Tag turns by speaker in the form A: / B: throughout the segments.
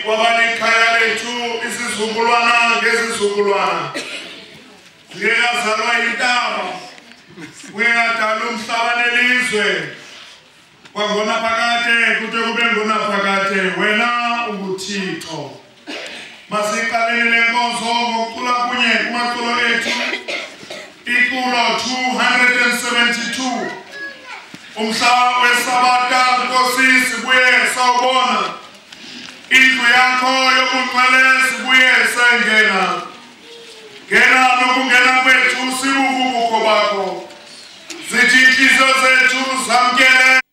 A: wabalikhaya lethu isizukulwana ngezizukulwana ngeyazalwa intaba uyadala umhlaba nelizwe kwangona phakade kude kube ngona phakade wena unguThixo masiqalele lenkonzo ngokucula kunye kumaculo ethu iculo 272 umhlaba wesabata Nkosi sibuye sawubona indlu yakho yobungcwele sibuye sengena ngena nokungena kwethu sibukho bakho zithi inhliziyo zethu zamkele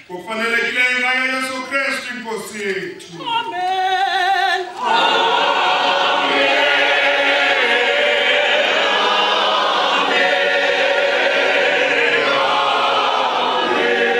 B: Kufanele kile ngayo Yesu Kristu Nkosi yethu.